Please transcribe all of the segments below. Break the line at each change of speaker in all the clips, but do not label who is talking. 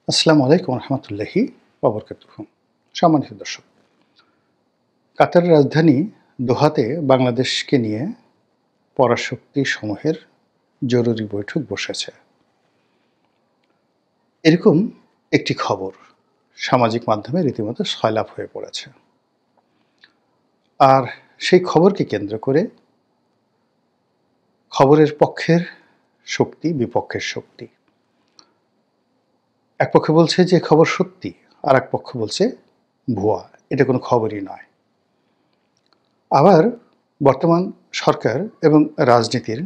আসসালামু আলাইকুম রহমতুল্লাহি ওবরকাতুহু। সম্মানিত দর্শক, কাতারের রাজধানী দোহাতে বাংলাদেশকে নিয়ে পরাশক্তি সমূহের জরুরি বৈঠক বসেছে। এরকম একটি খবর সামাজিক মাধ্যমে রীতিমতো সয়লাব হয়ে পড়েছে। আর সেই খবরকে কেন্দ্র করে খবরের পক্ষের শক্তি, বিপক্ষের শক্তি। এক পক্ষ বলছে যে খবর সত্যি, আর এক পক্ষ বলছে ভুয়া, এটা কোনো খবরই নয়। আবার বর্তমান সরকার এবং রাজনীতির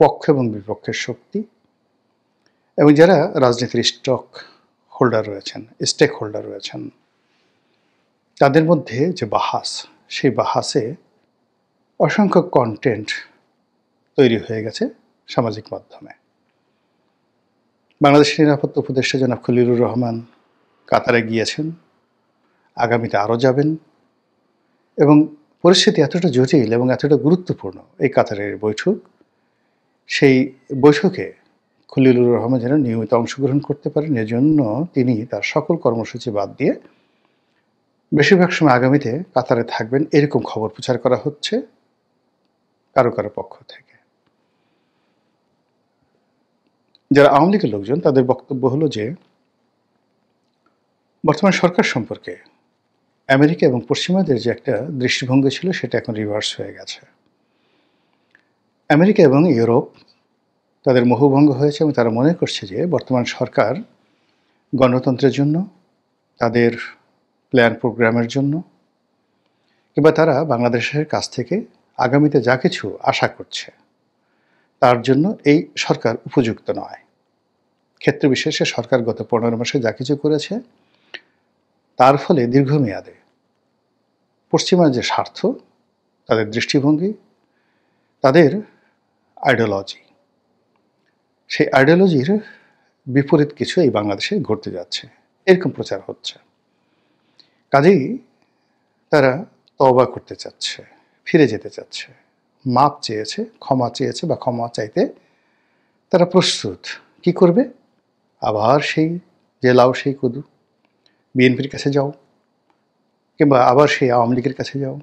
পক্ষ এবং বিপক্ষের শক্তি এবং যারা রাজনীতির স্টেক হোল্ডার রয়েছেন তাদের মধ্যে যে বাহাস, সেই বাহাসে অসংখ্য কন্টেন্ট তৈরি হয়ে গেছে সামাজিক মাধ্যমে। বাংলাদেশের নিরাপত্তা উপদেষ্টা জনাব খলিলুর রহমান কাতারে গিয়েছেন, আগামীতে আরও যাবেন এবং পরিস্থিতি এতটা জটিল এবং এতটা গুরুত্বপূর্ণ এই কাতারের বৈঠক, সেই বৈঠকে খলিলুর রহমান যেন নিয়মিত অংশগ্রহণ করতে পারেন, এজন্য তিনি তার সকল কর্মসূচি বাদ দিয়ে বেশিরভাগ সময় আগামীতে কাতারে থাকবেন, এরকম খবর প্রচার করা হচ্ছে কারো কারো পক্ষ থেকে। যারা আওয়ামী লীগের লোকজন তাদের বক্তব্য হলো যে বর্তমান সরকার সম্পর্কে আমেরিকা এবং পশ্চিমাদের যে একটা দৃষ্টিভঙ্গি ছিল সেটা এখন রিভার্স হয়ে গেছে। আমেরিকা এবং ইউরোপ তাদের মোহভঙ্গ হয়েছে এবং তারা মনে করছে যে বর্তমান সরকার গণতন্ত্রের জন্য, তাদের প্ল্যান প্রোগ্রামের জন্য, কিংবা তারা বাংলাদেশের কাছ থেকে আগামীতে যা কিছু আশা করছে তার জন্য এই সরকার উপযুক্ত নয়। ক্ষেত্র বিশেষে সরকার গত 15 মাসে যা কিছু করেছে তার ফলে দীর্ঘমেয়াদে পশ্চিমা যে স্বার্থ, তাদের দৃষ্টিভঙ্গি, তাদের আইডিওলজি, সেই আইডিওলজির বিপরীত কিছু এই বাংলাদেশে ঘটতে যাচ্ছে, এরকম প্রচার হচ্ছে। কাজেই তারা তওবা করতে চাচ্ছে, ফিরে যেতে চাচ্ছে, মাপ চেয়েছে, ক্ষমা চেয়েছে বা ক্ষমা চাইতে তারা প্রস্তুত। কি করবে? আবার সেই যে লাউ সেই কদু, বিএনপির কাছে যাও, কিংবা আবার সেই আওয়ামী লীগের কাছে যাও,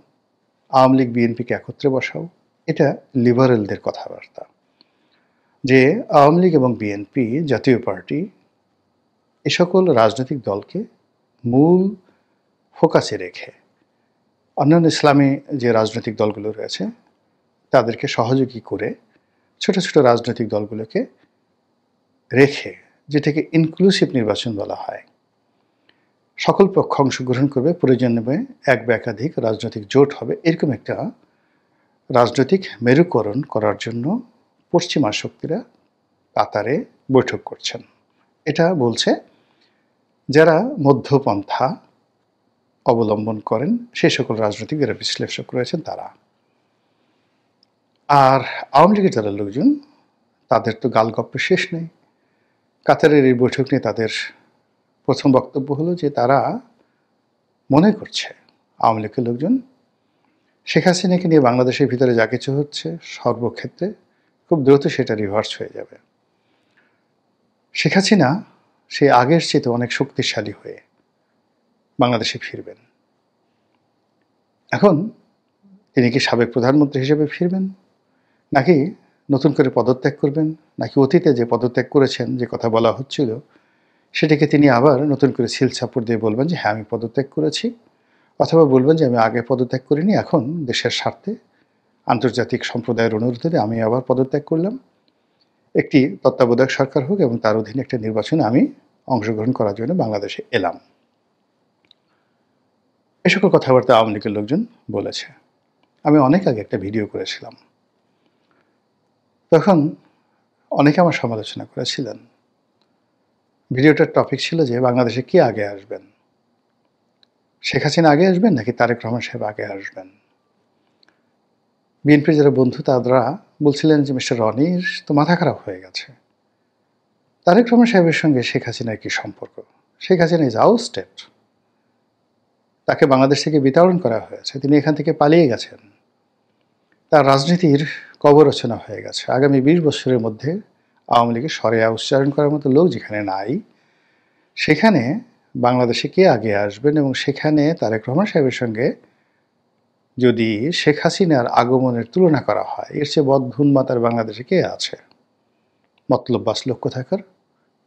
আওয়ামী লীগ বিএনপিকে একত্রে বসাও। এটা লিবারেলদের কথাবার্তা, যে আওয়ামী লীগ এবং বিএনপি জাতীয় পার্টি এ সকল রাজনৈতিক দলকে মূল ফোকাসে রেখে অন্যান্য ইসলামী যে রাজনৈতিক দলগুলো রয়েছে তাদেরকে সহযোগী করে ছোট ছোট রাজনৈতিক দলগুলোকে রেখে, যেটাকে ইনক্লুসিভ নির্বাচন বলা হয়, সকল পক্ষ অংশগ্রহণ করবে, প্রয়োজনে এক বা একাধিক রাজনৈতিক জোট হবে, এরকম একটা রাজনৈতিক মেরুকরণ করার জন্য পশ্চিমা শক্তিরা কাতারে বৈঠক করছেন। এটা বলছে যারা মধ্যপন্থা অবলম্বন করেন সেই সকল রাজনৈতিক যারা বিশ্লেষক রয়েছেন তারা। আর আওয়ামী লীগের যারা লোকজন, তাদের তো গালগপ্পে শেষ নেই। কাতারের এই বৈঠক নিয়ে তাদের প্রথম বক্তব্য হলো যে তারা মনে করছে আওয়ামী লীগের লোকজন শেখ হাসিনাকে নিয়ে বাংলাদেশের ভিতরে যা কিছু হচ্ছে সর্বক্ষেত্রে খুব দ্রুত সেটা রিভার্স হয়ে যাবে। শেখ হাসিনা সে আগের চেয়ে অনেক শক্তিশালী হয়ে বাংলাদেশে ফিরবেন। এখন তিনি কি সাবেক প্রধানমন্ত্রী হিসেবে ফিরবেন, নাকি নতুন করে পদত্যাগ করবেন, নাকি অতীতে যে পদত্যাগ করেছেন যে কথা বলা হচ্ছিল সেটাকে তিনি আবার নতুন করে সিল সাপোর্ট দিয়ে বলবেন যে হ্যাঁ আমি পদত্যাগ করেছি, অথবা বলবেন যে আমি আগে পদত্যাগ করিনি, এখন দেশের স্বার্থে আন্তর্জাতিক সম্প্রদায়ের অনুরোধে আমি আবার পদত্যাগ করলাম, একটি তত্ত্বাবধায়ক সরকার হোক এবং তার অধীনে একটা নির্বাচনে আমি অংশগ্রহণ করার জন্য বাংলাদেশে এলাম। এ সকল কথাবার্তা আওয়ামী লীগের লোকজন বলেছে। আমি অনেক আগে একটা ভিডিও করেছিলাম, তখন অনেকে আমার সমালোচনা করেছিলেন। ভিডিওটার টপিক ছিল যে বাংলাদেশে কে আগে আসবেন, শেখ হাসিনা আগে আসবেন নাকি তারেক রহমান সাহেব আগে আসবেন। বিএনপির যারা বন্ধু তারা বলছিলেন যে মিস্টার রনির তো মাথা খারাপ হয়ে গেছে, তারেক রহমান সাহেবের সঙ্গে শেখ হাসিনার কি সম্পর্ক? শেখ হাসিনা ইজ আউটস্টেড, তাকে বাংলাদেশ থেকে বিতাড়ন করা হয়েছে, তিনি এখান থেকে পালিয়ে গেছেন, তার রাজনীতির কবর রচনা হয়ে গেছে। আগামী 20 বছরের মধ্যে আওয়ামী লীগের সরেয়া উচ্চারণ করার মতো লোক যেখানে নাই সেখানে বাংলাদেশে কে আগে আসবেন এবং সেখানে তারেক রহমান সাহেবের সঙ্গে যদি শেখ হাসিনার আগমনের তুলনা করা হয়, এর চেয়ে বদভুন্মাতার বাংলাদেশে কে আছে? মতলববাজ লোক কোথাকার।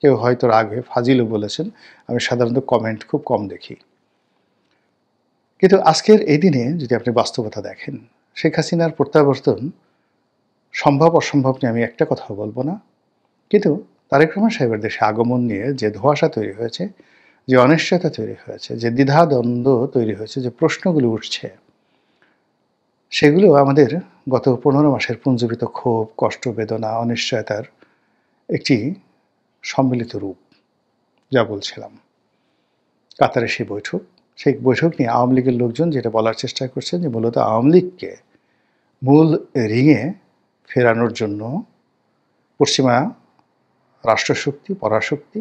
কেউ হয়তো রাগ হয়ে ফাজিলও বলেছেন, আমি সাধারণত কমেন্ট খুব কম দেখি। কিন্তু আজকের এই দিনে যদি আপনি বাস্তবতা দেখেন, শেখ হাসিনার প্রত্যাবর্তন সম্ভব অসম্ভব নিয়ে আমি একটা কথাও বলবো না, কিন্তু তারেক রহমান সাহেবের দেশে আগমন নিয়ে যে ধোঁয়াশা তৈরি হয়েছে, যে অনিশ্চয়তা তৈরি হয়েছে, যে দ্বিধাদ্বন্দ্ব তৈরি হয়েছে, যে প্রশ্নগুলো উঠছে, সেগুলো আমাদের গত 15 মাসের পুঞ্জীবিত ক্ষোভ, কষ্ট, বেদনা, অনিশ্চয়তার একটি সম্মিলিত রূপ। যা বলছিলাম, কাতারে সেই বৈঠক নিয়ে আওয়ামী লীগের লোকজন যেটা বলার চেষ্টা করছেন যে মূলত আওয়ামী লীগকে মূল রিংয়ে ফেরানোর জন্য পশ্চিমা রাষ্ট্রশক্তি, পরাশক্তি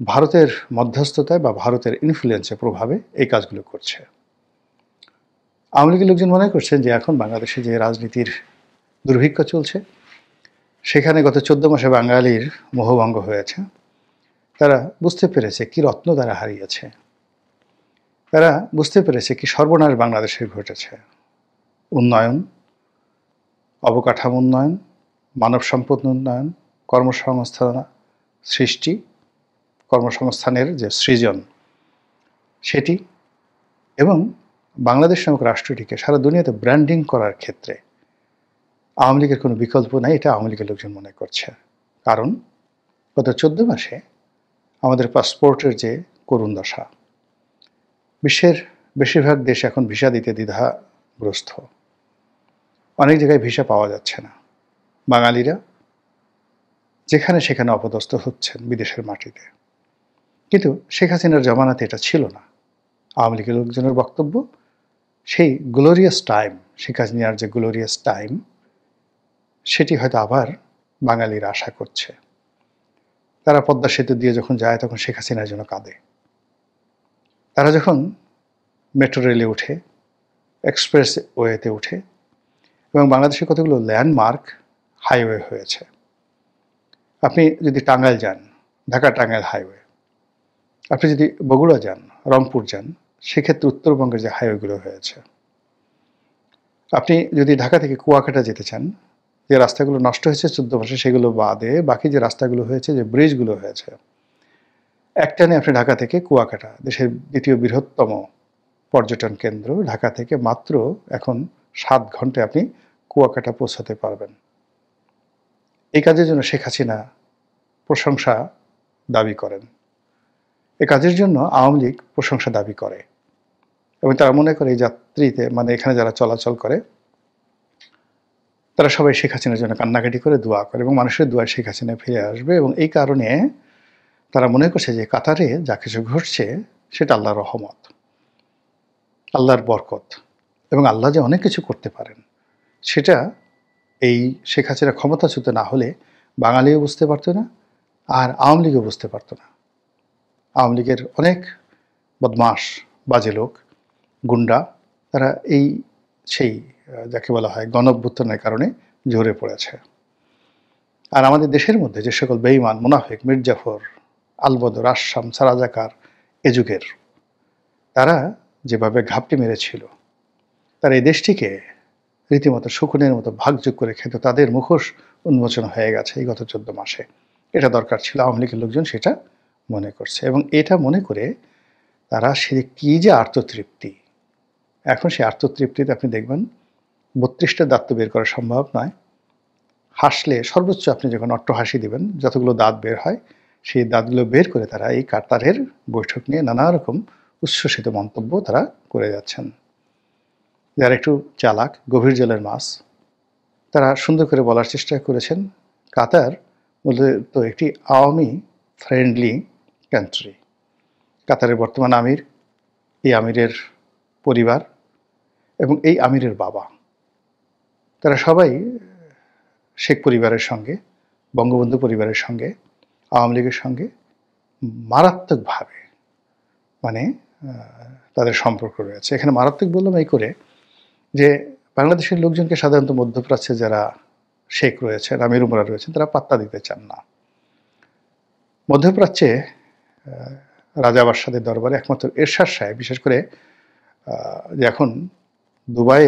ভারতের মধ্যস্থতায় বা ভারতের ইনফ্লুয়েন্সের প্রভাবে এই কাজগুলো করছে। আওয়ামী লীগের লোকজন মনে করছেন যে এখন বাংলাদেশে যে রাজনীতির দুর্ভিক্ষ চলছে, সেখানে গত 14 মাসে বাঙালির মোহভঙ্গ হয়েছে। তারা বুঝতে পেরেছে কি রত্ন তারা হারিয়েছে, তারা বুঝতে পেরেছে কি সর্বনাশ বাংলাদেশের ঘটেছে। উন্নয়ন, অবকাঠামো উন্নয়ন, মানব সম্পদ উন্নয়ন, কর্মসংস্থান সৃষ্টি, কর্মসংস্থানের যে সৃজন সেটি, এবং বাংলাদেশ নামক রাষ্ট্রটিকে সারা দুনিয়াতে ব্র্যান্ডিং করার ক্ষেত্রে আওয়ামী লীগের কোনো বিকল্প নাই, এটা আওয়ামী লীগের লোকজন মনে করছে। কারণ গত 14 মাসে আমাদের পাসপোর্টের যে করুণ দশা, বিশ্বের বেশিরভাগ দেশ এখন ভিসা দিতে দ্বিধাগ্রস্ত। অনেক জায়গায় ভিসা পাওয়া যাচ্ছে না। বাঙালিরা যেখানে সেখানে অপদস্থ হচ্ছেন বিদেশের মাটিতে। কিন্তু শেখ হাসিনার জমানাতে এটা ছিল না। আওয়ামী লীগের লোকজনের বক্তব্য, সেই গ্লোরিয়াস টাইম, শেখ হাসিনার যে গ্লোরিয়াস টাইম, সেটি হয়তো আবার বাঙালিরা আশা করছে। তারা পদ্মা সেতু দিয়ে যখন যায় তখন শেখ হাসিনার জন্য কাঁদে। তারা যখন মেট্রো রেলে উঠে, এক্সপ্রেস ওয়েতে উঠে, এবং বাংলাদেশে কতগুলো ল্যান্ডমার্ক হাইওয়ে হয়েছে। আপনি যদি টাঙ্গাইল যান, ঢাকা টাঙ্গাইল হাইওয়ে, আপনি যদি বগুড়া যান, রংপুর যান, সেক্ষেত্রে উত্তরবঙ্গের যে হাইওয়েগুলো হয়েছে। আপনি যদি ঢাকা থেকে কুয়াকাটা যেতে চান, যে রাস্তাগুলো নষ্ট হয়েছে 14 মাসে, সেগুলো বাদে বাকি যে রাস্তাগুলো হয়েছে, যে ব্রিজগুলো হয়েছে, একটানে আপনি ঢাকা থেকে কুয়াকাটা, দেশের দ্বিতীয় বৃহত্তম পর্যটন কেন্দ্র, ঢাকা থেকে মাত্র এখন 7 ঘন্টায় আপনি কুয়াকাটা পৌঁছাতে পারবেন। এই কাজের জন্য শেখ হাসিনা প্রশংসা দাবি করেন। এই কাজের জন্য আওয়ামী লীগ প্রশংসা দাবি করে, এবং তারা মনে করে এই যাত্রীতে, মানে এখানে যারা চলাচল করে, তারা সবাই শেখ হাসিনার জন্য কান্নাকাটি করে দোয়া করে, এবং মানুষের দোয়ায় শেখ হাসিনা ফিরে আসবে। এবং এই কারণে তারা মনে করছে যে কাতারে যা কিছু ঘটছে সেটা আল্লাহর রহমত, আল্লাহর বরকত, এবং আল্লাহ যে অনেক কিছু করতে পারেন সেটা এই শেখ হাসিনা ক্ষমতাচ্যুত না হলে বাঙালিও বুঝতে পারতো না, আর আওয়ামী লীগও বুঝতে পারতো না। আওয়ামী লীগের অনেক বদমাশ, বাজে লোক, গুন্ডা, তারা এই সেই যাকে বলা হয় গণ-অভ্যুত্থানের কারণে ঝরে পড়েছে। আর আমাদের দেশের মধ্যে যে সকল বেঈমান, মুনাফিক, মির্জাফর, আলবদর, আসাম, সারাজাকার এ যুগের, তারা যেভাবে ঘাপটি মেরেছিল, তারা এই দেশটিকে রীতিমতো শকুনের মতো ভাগযোগ করে খেত, তাদের মুখোশ উন্মোচন হয়ে গেছে এই গত 14 মাসে। এটা দরকার ছিল, আওয়ামী লীগের লোকজন সেটা মনে করছে, এবং এটা মনে করে তারা সে কী যে আত্মতৃপ্তি, এখন সেই আত্মতৃপ্তিতে আপনি দেখবেন 32টা দাঁত তো বের করা সম্ভব নয়। হাসলে সর্বোচ্চ আপনি যখন অট্টহাসি দিবেন, যতগুলো দাঁত বের হয়, সেই দাঁতগুলো বের করে তারা এই কাতারের বৈঠক নিয়ে নানা রকম উচ্ছ্বসিত মন্তব্য তারা করে যাচ্ছেন। যারা একটু চালাক, গভীর জলের মাছ, তারা সুন্দর করে বলার চেষ্টা করেছেন কাতার মূলত একটি আওয়ামী ফ্রেন্ডলি কান্ট্রি। কাতারের বর্তমান আমির, এই আমিরের পরিবার এবং এই আমিরের বাবা, তারা সবাই শেখ পরিবারের সঙ্গে, বঙ্গবন্ধু পরিবারের সঙ্গে, আওয়ামী লীগের সঙ্গে মারাত্মকভাবে মানে তাদের সম্পর্ক রয়েছে। এখানে মারাত্মক বললাম এই করে যে বাংলাদেশের লোকজনকে সাধারণত মধ্যপ্রাচ্যে যারা শেখ রয়েছেন, আমির উমরা রয়েছেন, তারা পাত্তা দিতে চান না। মধ্যপ্রাচ্যে রাজা বাদশাদের দরবারে একমাত্র এরশাদ সাহেব, বিশেষ করে যে এখন দুবাই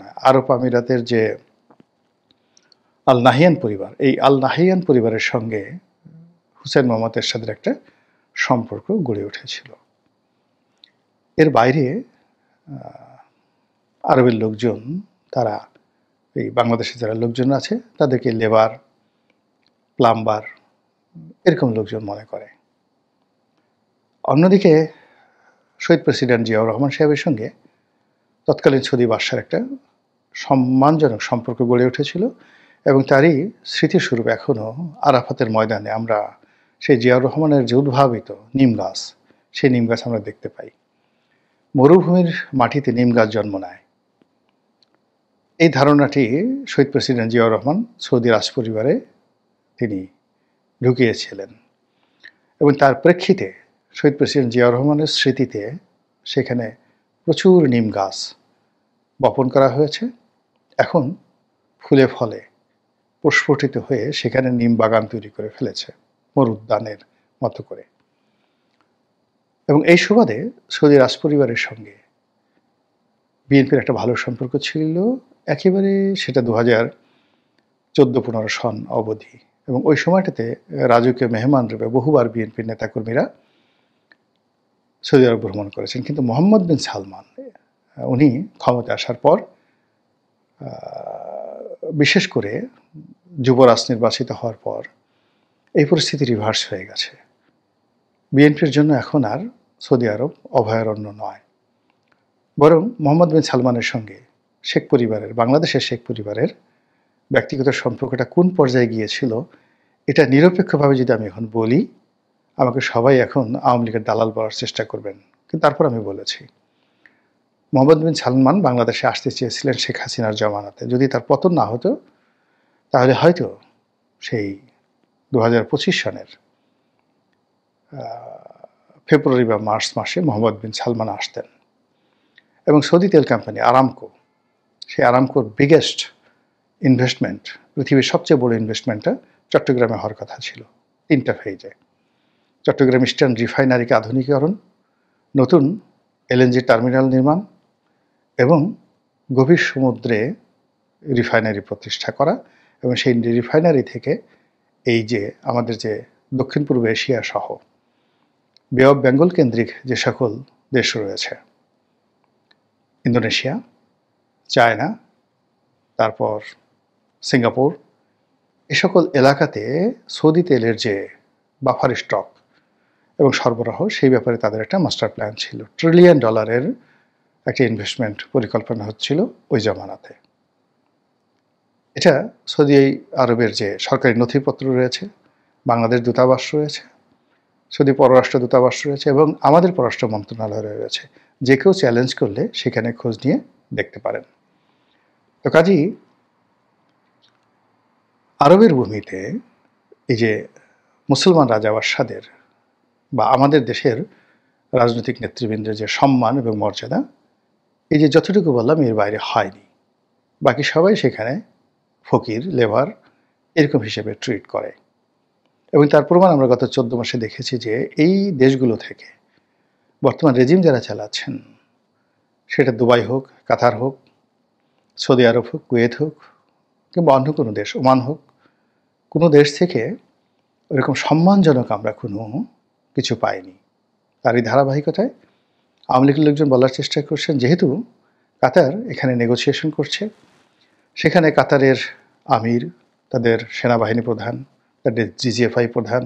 না, আরব আমিরাতের যে আল নাহিয়ান পরিবার, এই আল নাহিয়ান পরিবারের সঙ্গে হুসেন মোহাম্মদ এরশাদের একটা সম্পর্ক গড়ে উঠেছিল। এর বাইরে আরবের লোকজন, তারা এই বাংলাদেশে যারা লোকজন আছে তাদেরকে লেবার, প্লাম্বার এরকম লোকজন মনে করে। অন্যদিকে শহীদ প্রেসিডেন্ট জিয়াউর রহমান সাহেবের সঙ্গে তৎকালীন সৌদি বাদশার একটা সম্মানজনক সম্পর্ক গড়ে উঠেছিল, এবং তারই স্মৃতিস্বরূপ এখনও আরাফাতের ময়দানে আমরা সেই জিয়াউর রহমানের যে উদ্ভাবিত নিম গাছ, সেই নিম গাছ আমরা দেখতে পাই। মরুভূমির মাটিতে নিম গাছ জন্ম নেয়, এই ধারণাটি শহীদ প্রেসিডেন্ট জিয়াউর রহমান সৌদি রাজপরিবারে তিনি ঢুকিয়েছিলেন, এবং তার প্রেক্ষিতে শহীদ প্রেসিডেন্ট জিয়াউর রহমানের স্মৃতিতে সেখানে প্রচুর নিম গাছ বপন করা হয়েছে। এখন ফুলে ফলে প্রস্ফুটিত হয়ে সেখানে নিম বাগান তৈরি করে ফেলেছে মরুদ্যানের মতো করে। এবং এই সুবাদে সৌদি রাজপরিবারের সঙ্গে বিএনপির একটা ভালো সম্পর্ক ছিল একেবারে, সেটা 2014-15 সন অবধি। এবং ওই সময়টাতে রাজকীয় মেহমান রূপে বহুবার বিএনপির নেতাকর্মীরা সৌদি আরব ভ্রমণ করেছেন। কিন্তু মোহাম্মদ বিন সালমান উনি ক্ষমতায় আসার পর, বিশেষ করে যুবরাজ নির্বাচিত হওয়ার পর, এই পরিস্থিতি রিভার্স হয়ে গেছে। বিএনপির জন্য এখন আর সৌদি আরব অভয়ারণ্য নয়, বরং মোহাম্মদ বিন সালমানের সঙ্গে শেখ পরিবারের, বাংলাদেশের শেখ পরিবারের ব্যক্তিগত সম্পর্কটা কোন পর্যায়ে গিয়েছিল, এটা নিরপেক্ষভাবে যদি আমি এখন বলি, আমাকে সবাই এখন আওয়ামী লীগের দালাল বলার চেষ্টা করবেন। কিন্তু তারপর আমি বলেছি, মোহাম্মদ বিন সালমান বাংলাদেশে আসতে চেয়েছিলেন শেখ হাসিনার জমানাতে। যদি তার পতন না হতো, তাহলে হয়তো সেই 2025 সনের ফেব্রুয়ারি বা মার্চ মাসে মোহাম্মদ বিন সালমান আসতেন। এবং সৌদি তেল কোম্পানি আরামকো, সেই আরামকোর বিগেস্ট ইনভেস্টমেন্ট, পৃথিবীর সবচেয়ে বড় ইনভেস্টমেন্টটা চট্টগ্রামে হওয়ার কথা ছিল 3টা ফেজে। চট্টগ্রাম ইস্টার্ন রিফাইনারিকে আধুনিকীকরণ, নতুন এলএনজি টার্মিনাল নির্মাণ, এবং গভীর সমুদ্রে রিফাইনারি প্রতিষ্ঠা করা, এবং সেই রিফাইনারি থেকে এই যে আমাদের যে দক্ষিণ পূর্ব এশিয়া সহ বে অফ বেঙ্গল কেন্দ্রিক যে সকল দেশ রয়েছে, ইন্দোনেশিয়া, চায়না, তারপর সিঙ্গাপুর, এ সকল এলাকাতে সৌদি তেলের যে বাফার স্টক এবং সরবরাহ, সেই ব্যাপারে তাদের একটা মাস্টার প্ল্যান ছিল। $1 ট্রিলিয়ন একটা ইনভেস্টমেন্ট পরিকল্পনা হচ্ছিল ওই জমানাতে। এটা সৌদি আরবের যে সরকারি নথিপত্র রয়েছে, বাংলাদেশ দূতাবাস রয়েছে, সৌদি পররাষ্ট্র দূতাবাস রয়েছে, এবং আমাদের পররাষ্ট্র মন্ত্রণালয় রয়েছে। যে কেউ চ্যালেঞ্জ করলে সেখানে খোঁজ নিয়ে দেখতে পারেন। তো কাজেই আরবের ভূমিতে এই যে মুসলমান রাজা বাদশাদের বা আমাদের দেশের রাজনৈতিক নেতৃবৃন্দের যে সম্মান এবং মর্যাদা, এই যে যতটুকু বললাম এর বাইরে হয়নি। বাকি সবাই সেখানে ফকির, লেবার এরকম হিসেবে ট্রিট করে। এবং তার প্রমাণ আমরা গত 14 মাসে দেখেছি যে এই দেশগুলো থেকে বর্তমান রেজিম যারা চালাচ্ছেন, সেটা দুবাই হোক, কাতার হোক, সৌদি আরব হোক, কুয়েত হোক, কিংবা অন্য কোনো দেশ, ওমান হোক, কোনো দেশ থেকে ওরকম সম্মানজনক আমরা কোনো কিছু পাইনি। তারই ধারাবাহিকতায় আওয়ামী লীগের লোকজন বলার চেষ্টা করছেন, যেহেতু কাতার এখানে নেগোসিয়েশন করছে, সেখানে কাতারের আমির, তাদের সেনাবাহিনী প্রধান, তাদের ডিজিএফআই প্রধান,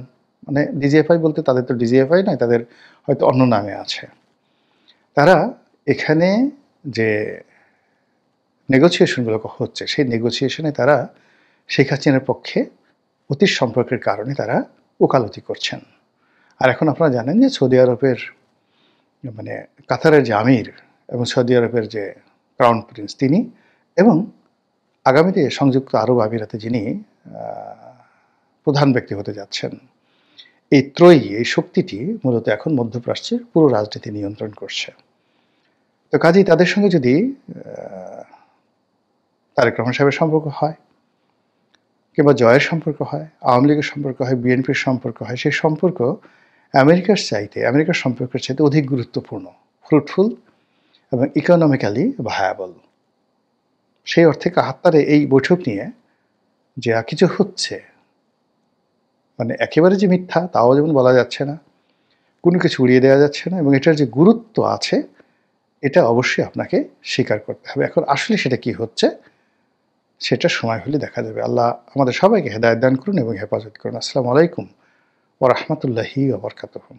মানে ডিজিএফআই বলতে তাদের তো ডিজিএফআই নয়, তাদের হয়তো অন্য নামে আছে, তারা এখানে যে নেগোসিয়েশনগুলো হচ্ছে, সেই নেগোসিয়েশনে তারা শেখ হাসিনার পক্ষে অতীত সম্পর্কের কারণে তারা ওকালতি করছেন। আর এখন আপনারা জানেন যে সৌদি আরবের, মানে কাতারের যে আমির এবং সৌদি আরবের যে ক্রাউন প্রিন্স, তিনি এবং আগামীতে সংযুক্ত আরব আমিরাতে যিনি প্রধান ব্যক্তি হতে যাচ্ছেন, এই ত্রয়ী, এই শক্তিটি মূলত এখন মধ্যপ্রাচ্যের পুরো রাজনীতি নিয়ন্ত্রণ করছে। তো কাজেই তাদের সঙ্গে যদি তারেক রহমান সাহেবের সম্পর্ক হয়, কিংবা জয়ের সম্পর্ক হয়, আওয়ামী লীগের সম্পর্ক হয়, বিএনপির সম্পর্ক হয়, সেই সম্পর্ক আমেরিকার সম্পর্কের চাইতে অধিক গুরুত্বপূর্ণ, ফ্রুটফুল এবং ইকোনমিক্যালি ভায়াবল। সেই অর্থে কাহাত্তারে এই বৈঠক নিয়ে যে কিছু হচ্ছে, মানে একেবারে যে মিথ্যা তাও যেমন বলা যাচ্ছে না, কোনো কিছু উড়িয়ে দেওয়া যাচ্ছে না, এবং এটার যে গুরুত্ব আছে এটা অবশ্যই আপনাকে স্বীকার করতে হবে। এখন আসলে সেটা কি হচ্ছে সেটা সময় হলে দেখা যাবে। আল্লাহ আমাদের সবাইকে হেদায়েত দান করুন এবং হেফাজত করুন। আসসালামু আলাইকুম ওয়া রাহমাতুল্লাহি ওয়া বারাকাতুহু।